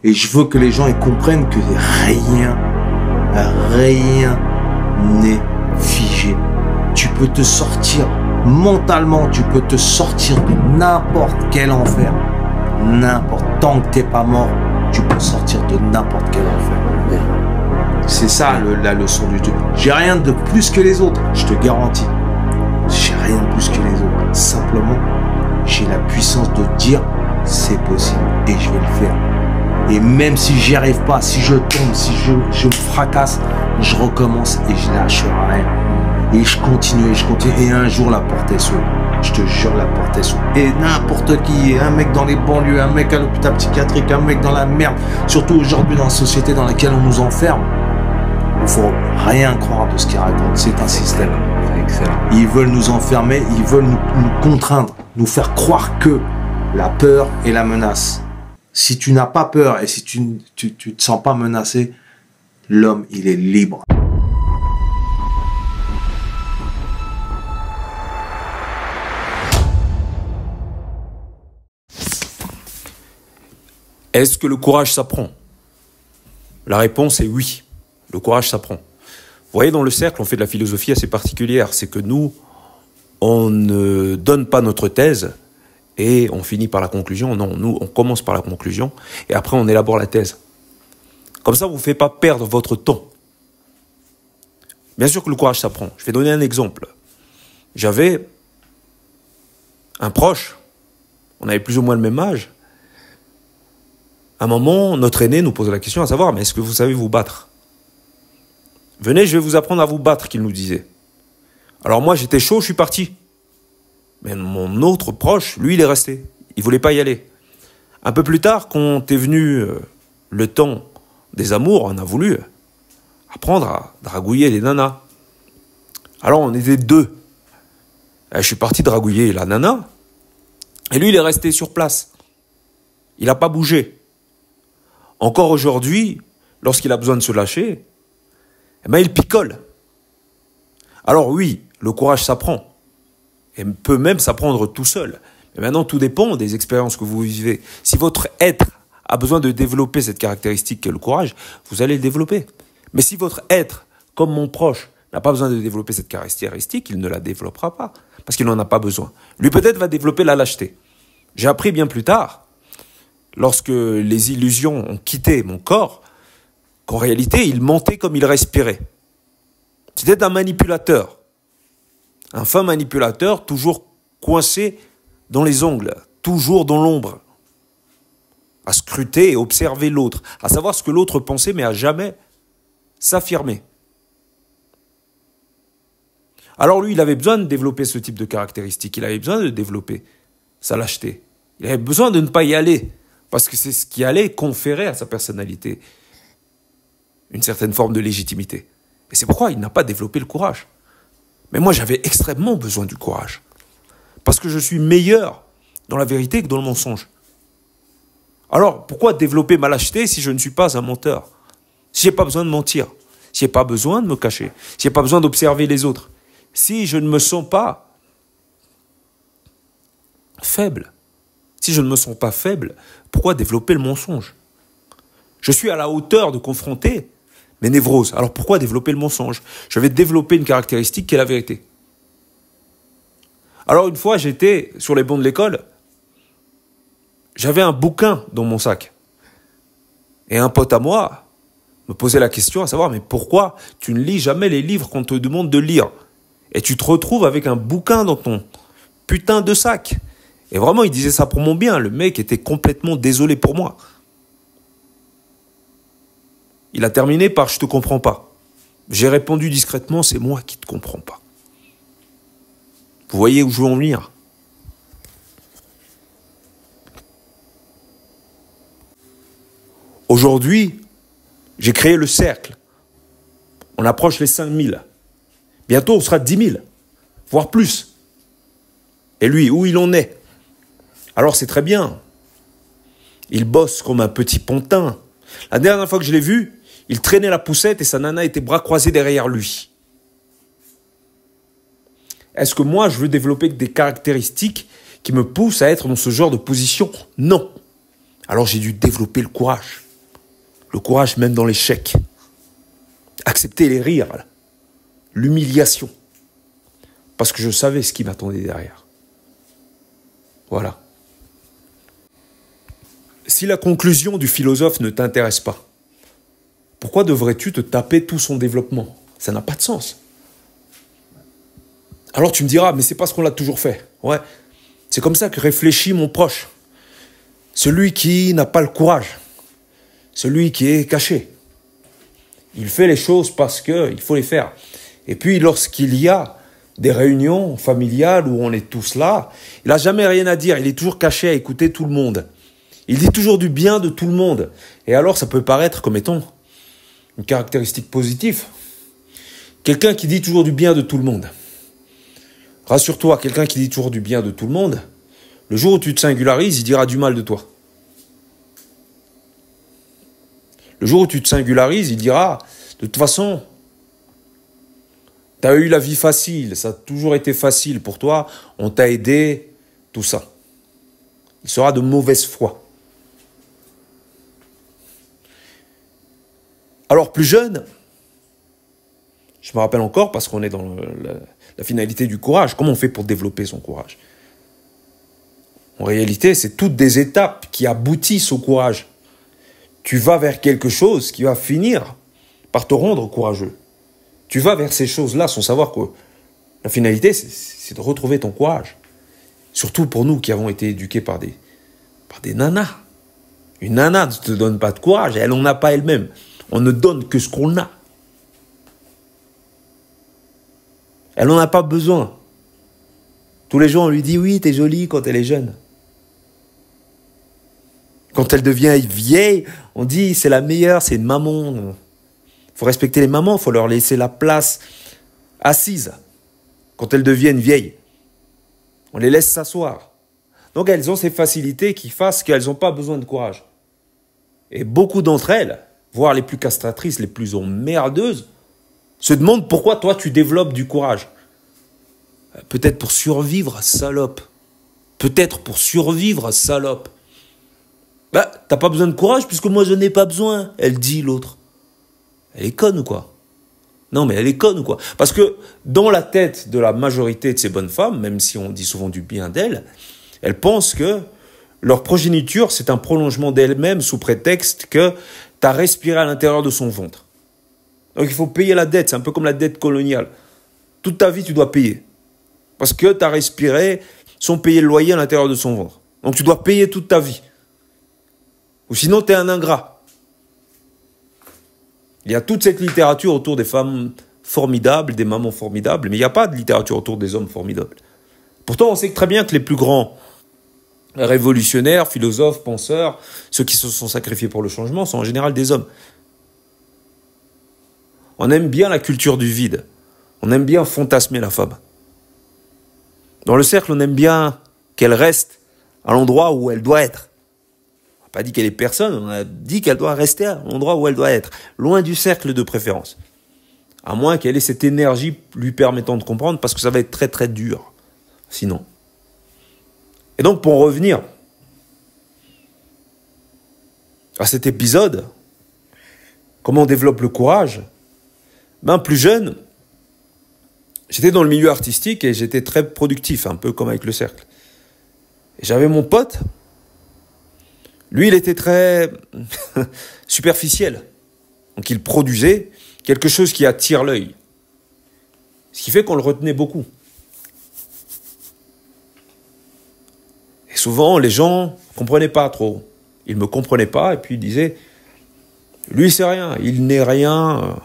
Et je veux que les gens ils comprennent que rien n'est figé. Tu peux te sortir mentalement, tu peux te sortir de n'importe quel enfer. N'importe, tant que t'es pas mort, tu peux sortir de n'importe quel enfer. C'est ça la leçon du truc. J'ai rien de plus que les autres, je te garantis. J'ai rien de plus que les autres. Simplement, j'ai la puissance de dire c'est possible et je vais le faire. Et même si j'y arrive pas, si je tombe, si je me fracasse, je recommence et je lâche rien. Et je continue et je continue. Et un jour, la porte est s'ouvre. Je te jure, la porte est s'ouvre. Et n'importe qui, un mec dans les banlieues, un mec à l'hôpital psychiatrique, un mec dans la merde, surtout aujourd'hui dans la société dans laquelle on nous enferme, il faut rien croire de ce qu'ils racontent. C'est un système. Excellent. Ils veulent nous enfermer, ils veulent nous contraindre, nous faire croire que la peur est la menace. Si tu n'as pas peur et si tu te sens pas menacé, l'homme, il est libre. Est-ce que le courage s'apprend? La réponse est oui. Le courage s'apprend. Vous voyez, dans le cercle, on fait de la philosophie assez particulière. C'est que nous, on ne donne pas notre thèse et on finit par la conclusion. Non, nous, on commence par la conclusion et après, on élabore la thèse. Comme ça, vous ne faites pas perdre votre temps. Bien sûr que le courage s'apprend. Je vais donner un exemple. J'avais un proche, on avait plus ou moins le même âge. À un moment, notre aîné nous pose la question à savoir, mais est-ce que vous savez vous battre? Venez, je vais vous apprendre à vous battre, qu'il nous disait. Alors moi, j'étais chaud, je suis parti. Mais mon autre proche, lui, il est resté. Il voulait pas y aller. Un peu plus tard, quand est venu le temps des amours, on a voulu apprendre à dragouiller les nanas. Alors, on était deux. Et je suis parti dragouiller la nana. Et lui, il est resté sur place. Il n'a pas bougé. Encore aujourd'hui, lorsqu'il a besoin de se lâcher, eh ben, il picole. Alors oui, le courage s'apprend. Et peut même s'apprendre tout seul. Mais maintenant, tout dépend des expériences que vous vivez. Si votre être a besoin de développer cette caractéristique qu'est le courage, vous allez le développer. Mais si votre être, comme mon proche, n'a pas besoin de développer cette caractéristique, il ne la développera pas. Parce qu'il n'en a pas besoin. Lui peut-être va développer la lâcheté. J'ai appris bien plus tard, lorsque les illusions ont quitté mon corps, qu'en réalité, il mentait comme il respirait. C'était un manipulateur. Un fin manipulateur, toujours coincé dans les ongles, toujours dans l'ombre, à scruter et observer l'autre, à savoir ce que l'autre pensait, mais à jamais s'affirmer. Alors lui, il avait besoin de développer ce type de caractéristiques, il avait besoin de développer sa lâcheté. Il avait besoin de ne pas y aller, parce que c'est ce qui allait conférer à sa personnalité une certaine forme de légitimité. Et c'est pourquoi il n'a pas développé le courage. Mais moi, j'avais extrêmement besoin du courage. Parce que je suis meilleur dans la vérité que dans le mensonge. Alors, pourquoi développer ma lâcheté si je ne suis pas un menteur? Si je n'ai pas besoin de mentir, si je n'ai pas besoin de me cacher, si je n'ai pas besoin d'observer les autres, si je ne me sens pas faible, si je ne me sens pas faible, pourquoi développer le mensonge? Je suis à la hauteur de confronter mes névroses. Alors pourquoi développer le mensonge? Je vais développer une caractéristique qui est la vérité. Alors une fois, j'étais sur les bancs de l'école, j'avais un bouquin dans mon sac. Et un pote à moi me posait la question à savoir, mais pourquoi tu ne lis jamais les livres qu'on te demande de lire? Et tu te retrouves avec un bouquin dans ton putain de sac. Et vraiment, il disait ça pour mon bien. Le mec était complètement désolé pour moi. Il a terminé par « je te comprends pas ». J'ai répondu discrètement « c'est moi qui te comprends pas ». Vous voyez où je veux en venir? Aujourd'hui, j'ai créé le cercle. On approche les 5000. Bientôt, on sera 10 000, voire plus. Et lui, où il en est? Alors c'est très bien. Il bosse comme un petit pantin. La dernière fois que je l'ai vu, il traînait la poussette et sa nana était bras croisés derrière lui. Est-ce que moi, je veux développer des caractéristiques qui me poussent à être dans ce genre de position? Non. Alors j'ai dû développer le courage. Le courage même dans l'échec. Accepter les rires, l'humiliation. Parce que je savais ce qui m'attendait derrière. Voilà. Si la conclusion du philosophe ne t'intéresse pas, pourquoi devrais-tu te taper tout son développement? Ça n'a pas de sens. Alors tu me diras, mais c'est parce qu'on l'a toujours fait. Ouais, c'est comme ça que réfléchit mon proche. Celui qui n'a pas le courage. Celui qui est caché. Il fait les choses parce qu'il faut les faire. Et puis lorsqu'il y a des réunions familiales où on est tous là, il n'a jamais rien à dire. Il est toujours caché à écouter tout le monde. Il dit toujours du bien de tout le monde. Et alors ça peut paraître comme étant une caractéristique positive. Quelqu'un qui dit toujours du bien de tout le monde. Rassure-toi, quelqu'un qui dit toujours du bien de tout le monde, le jour où tu te singularises, il dira du mal de toi. Le jour où tu te singularises, il dira, de toute façon, tu as eu la vie facile, ça a toujours été facile pour toi, on t'a aidé, tout ça. Il sera de mauvaise foi. Alors plus jeune, je me rappelle encore, parce qu'on est dans la finalité du courage, comment on fait pour développer son courage? En réalité, c'est toutes des étapes qui aboutissent au courage. Tu vas vers quelque chose qui va finir par te rendre courageux. Tu vas vers ces choses-là sans savoir que la finalité, c'est de retrouver ton courage. Surtout pour nous qui avons été éduqués par des nanas. Une nana ne te donne pas de courage, elle n'en a pas elle-même. On ne donne que ce qu'on a. Elle n'en a pas besoin. Tous les jours, on lui dit « Oui, t'es jolie quand elle est jeune. » Quand elle devient vieille, on dit « C'est la meilleure, c'est une maman. » Il faut respecter les mamans, il faut leur laisser la place assise. Quand elles deviennent vieilles, on les laisse s'asseoir. Donc elles ont ces facilités qui fassent qu'elles n'ont pas besoin de courage. Et beaucoup d'entre elles, voire les plus castratrices, les plus emmerdeuses, se demandent pourquoi toi tu développes du courage. Peut-être pour survivre, salope. Peut-être pour survivre, salope. Bah, t'as pas besoin de courage puisque moi je n'ai pas besoin, elle dit l'autre. Elle est conne ou quoi? Non mais elle est conne ou quoi? Parce que dans la tête de la majorité de ces bonnes femmes, même si on dit souvent du bien d'elles, elles pensent que leur progéniture c'est un prolongement d'elles-mêmes sous prétexte que t'as respiré à l'intérieur de son ventre. Donc il faut payer la dette, c'est un peu comme la dette coloniale. Toute ta vie, tu dois payer. Parce que tu as respiré sans payer le loyer à l'intérieur de son ventre. Donc tu dois payer toute ta vie. Ou sinon, tu es un ingrat. Il y a toute cette littérature autour des femmes formidables, des mamans formidables, mais il n'y a pas de littérature autour des hommes formidables. Pourtant, on sait très bien que les plus grands révolutionnaires, philosophes, penseurs, ceux qui se sont sacrifiés pour le changement, sont en général des hommes. On aime bien la culture du vide. On aime bien fantasmer la femme. Dans le cercle, on aime bien qu'elle reste à l'endroit où elle doit être. On n'a pas dit qu'elle est personne, on a dit qu'elle doit rester à l'endroit où elle doit être, loin du cercle de préférence. À moins qu'elle ait cette énergie lui permettant de comprendre, parce que ça va être très très dur. Sinon. Et donc, pour en revenir à cet épisode, comment on développe le courage? Ben, plus jeune, j'étais dans le milieu artistique et j'étais très productif, un peu comme avec le cercle. Et j'avais mon pote, lui il était très superficiel. Donc il produisait quelque chose qui attire l'œil. Ce qui fait qu'on le retenait beaucoup. Et souvent les gens ne comprenaient pas trop. Ils ne me comprenaient pas et puis ils disaient « Lui c'est rien, il n'est rien... »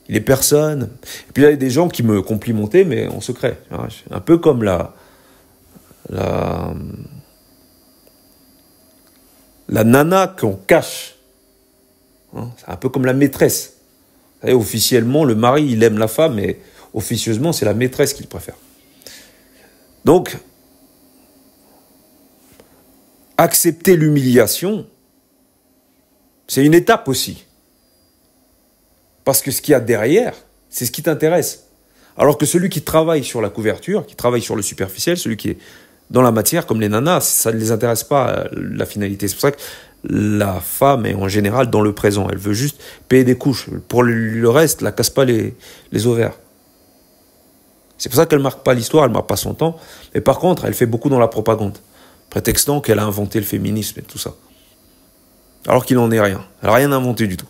Il est personne. Et puis il y avait des gens qui me complimentaient, mais en secret. Un peu comme la nana qu'on cache. C'est un peu comme la maîtresse. Vous savez, officiellement, le mari, il aime la femme, mais officieusement, c'est la maîtresse qu'il préfère. Donc, accepter l'humiliation, c'est une étape aussi. Parce que ce qu'il y a derrière, c'est ce qui t'intéresse. Alors que celui qui travaille sur la couverture, qui travaille sur le superficiel, celui qui est dans la matière, comme les nanas, ça ne les intéresse pas, la finalité. C'est pour ça que la femme est en général dans le présent. Elle veut juste payer des couches. Pour le reste, elle ne casse pas les ovaires. C'est pour ça qu'elle ne marque pas l'histoire, elle ne marque pas son temps. Mais par contre, elle fait beaucoup dans la propagande, prétextant qu'elle a inventé le féminisme et tout ça. Alors qu'il n'en est rien. Elle n'a rien inventé du tout.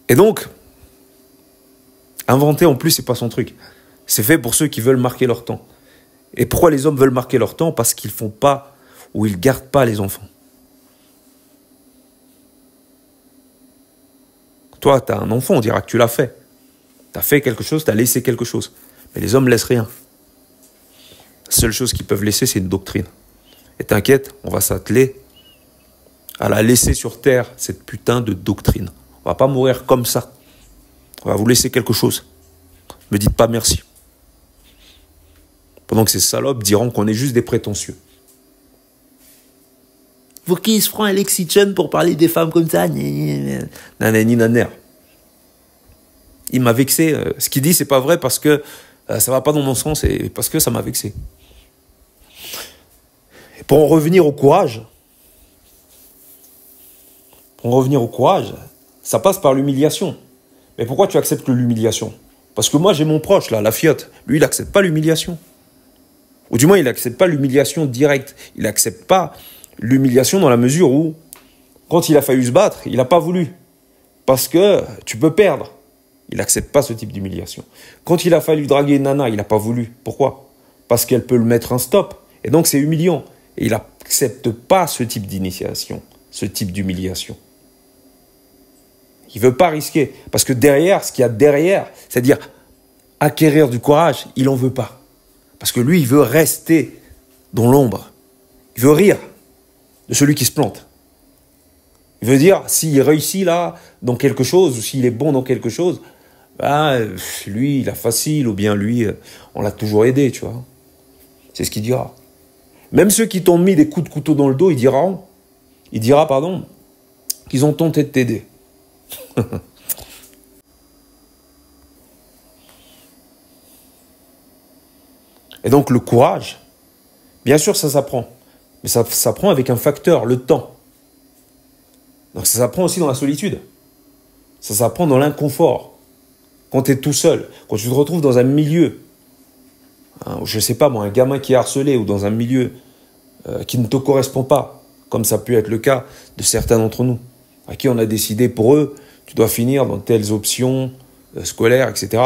Et donc, inventer en plus, c'est pas son truc. C'est fait pour ceux qui veulent marquer leur temps. Et pourquoi les hommes veulent marquer leur temps? Parce qu'ils font pas ou ils gardent pas les enfants. Toi, tu as un enfant, on dira que tu l'as fait. Tu as fait quelque chose, tu as laissé quelque chose. Mais les hommes laissent rien. La seule chose qu'ils peuvent laisser, c'est une doctrine. Et t'inquiète, on va s'atteler à la laisser sur terre, cette putain de doctrine. On va pas mourir comme ça. On va vous laisser quelque chose. Me dites pas merci. Pendant que ces salopes diront qu'on est juste des prétentieux. Pour qui se prend Alexis Chen pour parler des femmes comme ça? Nanani naner. Il m'a vexé. Ce qu'il dit, c'est pas vrai parce que ça va pas dans mon sens et parce que ça m'a vexé. Et pour en revenir au courage, ça passe par l'humiliation. Mais pourquoi tu acceptes l'humiliation? Parce que moi, j'ai mon proche, là, la fiotte. Lui, il n'accepte pas l'humiliation. Ou du moins, il n'accepte pas l'humiliation directe. Il n'accepte pas l'humiliation dans la mesure où, quand il a failli se battre, il n'a pas voulu. Parce que tu peux perdre. Il n'accepte pas ce type d'humiliation. Quand il a fallu draguer une nana, il n'a pas voulu. Pourquoi? Parce qu'elle peut le mettre un stop. Et donc, c'est humiliant. Et il n'accepte pas ce type d'initiation, ce type d'humiliation. Il ne veut pas risquer. Parce que derrière, ce qu'il y a derrière, c'est-à-dire acquérir du courage, il n'en veut pas. Parce que lui, il veut rester dans l'ombre. Il veut rire de celui qui se plante. Il veut dire, s'il réussit là, dans quelque chose, ou s'il est bon dans quelque chose, ben, lui, il a facile, ou bien lui, on l'a toujours aidé, tu vois. C'est ce qu'il dira. Même ceux qui t'ont mis des coups de couteau dans le dos, il dira, qu'ils ont tenté de t'aider. Et donc le courage, bien sûr ça s'apprend, mais ça s'apprend avec un facteur, le temps. Donc ça s'apprend aussi dans la solitude, ça s'apprend dans l'inconfort, quand tu es tout seul, quand tu te retrouves dans un milieu, je ne sais pas moi, un gamin qui est harcelé ou dans un milieu qui ne te correspond pas, comme ça peut être le cas de certains d'entre nous, à qui on a décidé pour eux, tu dois finir dans telles options scolaires, etc. Tu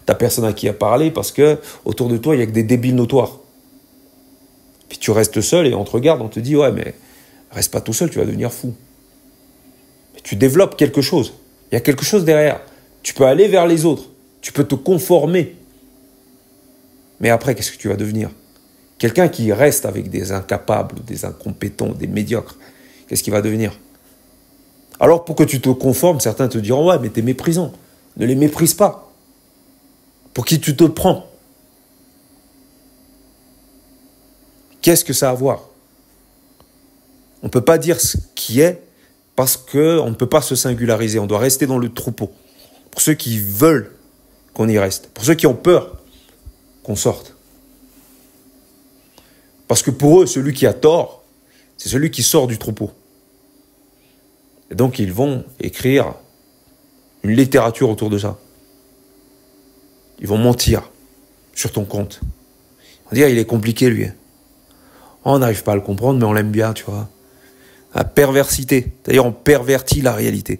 n'as personne à qui à parler parce que autour de toi, il n'y a que des débiles notoires. Puis tu restes seul et on te regarde, on te dit « Ouais, mais reste pas tout seul, tu vas devenir fou. » Tu développes quelque chose. Il y a quelque chose derrière. Tu peux aller vers les autres. Tu peux te conformer. Mais après, qu'est-ce que tu vas devenir? Quelqu'un qui reste avec des incapables, des incompétents, des médiocres, qu'est-ce qu'il va devenir? Alors, pour que tu te conformes, certains te diront « Ouais, mais t'es méprisant. Ne les méprise pas. Pour qui tu te prends? Qu'est-ce que ça a à voir? On ne peut pas dire ce qui est parce qu'on ne peut pas se singulariser. On doit rester dans le troupeau. Pour ceux qui veulent qu'on y reste. Pour ceux qui ont peur qu'on sorte. Parce que pour eux, celui qui a tort, c'est celui qui sort du troupeau. Et donc, ils vont écrire une littérature autour de ça. Ils vont mentir sur ton compte. On va dire, il est compliqué, lui. On n'arrive pas à le comprendre, mais on l'aime bien, tu vois. La perversité. D'ailleurs, on pervertit la réalité.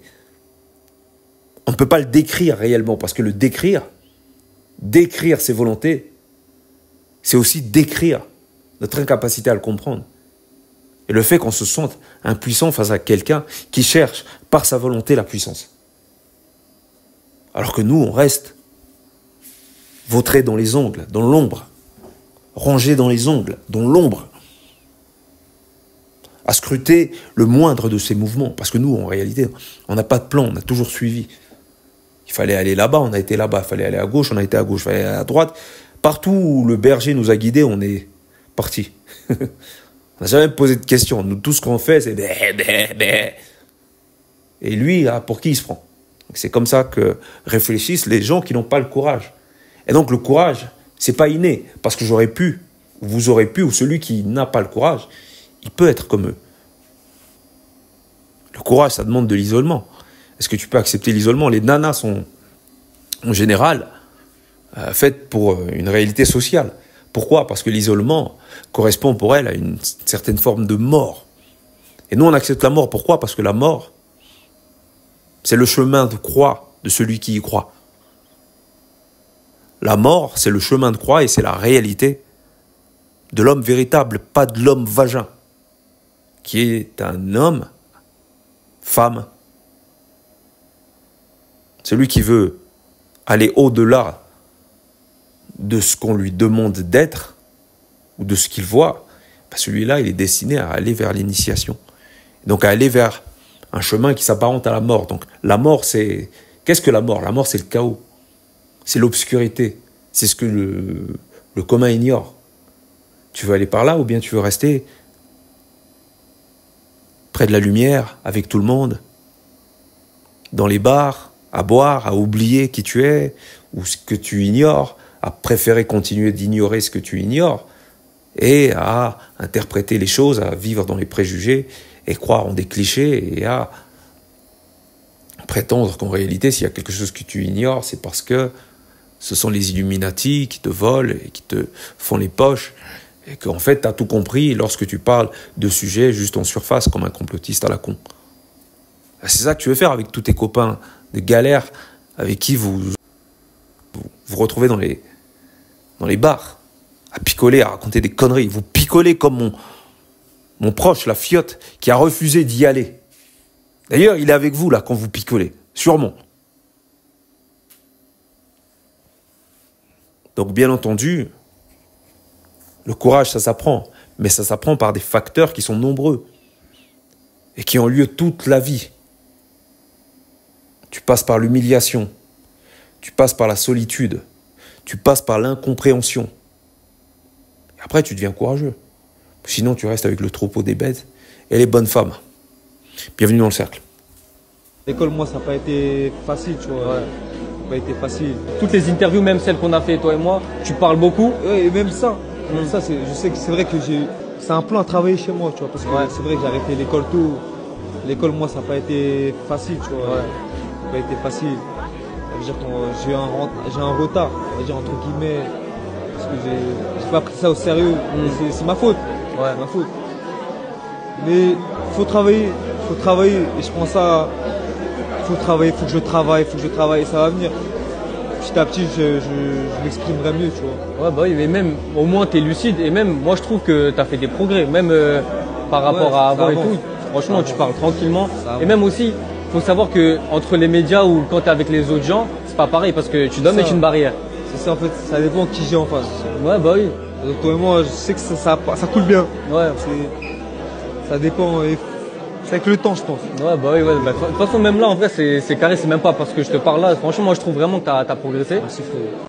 On ne peut pas le décrire réellement, parce que le décrire ses volontés, c'est aussi décrire notre incapacité à le comprendre. Et le fait qu'on se sente impuissant face à quelqu'un qui cherche par sa volonté la puissance. Alors que nous, on reste vautrés dans les ongles, dans l'ombre, rangés dans les ongles, dans l'ombre, à scruter le moindre de ces mouvements. Parce que nous, en réalité, on n'a pas de plan, on a toujours suivi. Il fallait aller là-bas, on a été là-bas. Il fallait aller à gauche, on a été à gauche. Il fallait aller à droite. Partout où le berger nous a guidés, on est parti. On n'a jamais posé de questions. Nous, tout ce qu'on fait, c'est bé. Et lui, pour qui il se prend? C'est comme ça que réfléchissent les gens qui n'ont pas le courage. Et donc, le courage, c'est pas inné. Parce que j'aurais pu vous aurez pu, ou celui qui n'a pas le courage, il peut être comme eux. Le courage, ça demande de l'isolement. Est-ce que tu peux accepter l'isolement? Les nanas sont, en général, faites pour une réalité sociale. Pourquoi? Parce que l'isolement correspond pour elles à une certaine forme de mort. Et nous, on accepte la mort. Pourquoi? Parce que la mort, c'est le chemin de croix de celui qui y croit. La mort, c'est le chemin de croix et c'est la réalité de l'homme véritable, pas de l'homme vagin, qui est un homme, femme. Celui qui veut aller au-delà de ce qu'on lui demande d'être ou de ce qu'il voit, celui-là, il est destiné à aller vers l'initiation. Donc à aller vers un chemin qui s'apparente à la mort. Donc la mort, c'est... Qu'est-ce que la mort? La mort, c'est le chaos. C'est l'obscurité. C'est ce que le commun ignore. Tu veux aller par là ou bien tu veux rester près de la lumière, avec tout le monde, dans les bars, à boire, à oublier qui tu es ou ce que tu ignores, à préférer continuer d'ignorer ce que tu ignores et à interpréter les choses, à vivre dans les préjugés et croire en des clichés et à prétendre qu'en réalité, s'il y a quelque chose que tu ignores, c'est parce que ce sont les Illuminati qui te volent et qui te font les poches et qu'en fait, tu as tout compris lorsque tu parles de sujets juste en surface comme un complotiste à la con. C'est ça que tu veux faire avec tous tes copains de galère avec qui vous retrouvez dans les bars, à picoler, à raconter des conneries. Vous picolez comme mon proche, la fiotte, qui a refusé d'y aller. D'ailleurs, il est avec vous là quand vous picolez, sûrement. Donc bien entendu, le courage, ça s'apprend, mais ça s'apprend par des facteurs qui sont nombreux et qui ont lieu toute la vie. Tu passes par l'humiliation, tu passes par la solitude, tu passes par l'incompréhension. Et après, tu deviens courageux. Sinon, tu restes avec le troupeau des bêtes et les bonnes femmes. Bienvenue dans le cercle. L'école, moi, ça n'a pas été facile, tu vois. Ouais. Ça n'a pas été facile. Toutes les interviews, même celles qu'on a fait, toi et moi, tu parles beaucoup. Ouais, et même ça. Même ça, je sais que c'est vrai que c'est un plan à travailler chez moi, tu vois. Parce que c'est vrai que j'ai arrêté l'école tout. L'école, moi, ça n'a pas été facile, tu vois. Ouais. Ça n'a pas été facile. Ça veut dire que j'ai un retard, on va dire, entre guillemets. Parce que j'ai pas pris ça au sérieux. C'est ma faute. Ouais, ma faute. Mais il faut travailler. Et je prends ça. Il faut travailler, il faut que je travaille, ça va venir. Petit à petit, je m'exprimerai mieux, tu vois. Ouais, bah oui, mais même, au moins, tu es lucide. Et même, moi, je trouve que tu as fait des progrès. Même par rapport à avant et tout. Franchement, tu parles tranquillement. Et même aussi, il faut savoir que entre les médias ou quand tu es avec les autres gens, c'est pas pareil parce que tu dois mettre une barrière. C'est ça, en fait, ça dépend de qui j'ai en face. Ouais, bah oui. Donc, toi et moi, je sais que ça coule bien. Ouais. Ça dépend. C'est avec le temps, je pense. Ouais, bah oui, ouais. Bah, de toute façon, même là, en vrai, c'est carré, c'est même pas parce que je te parle là. Franchement, moi, je trouve vraiment que t'as progressé. Merci, frère.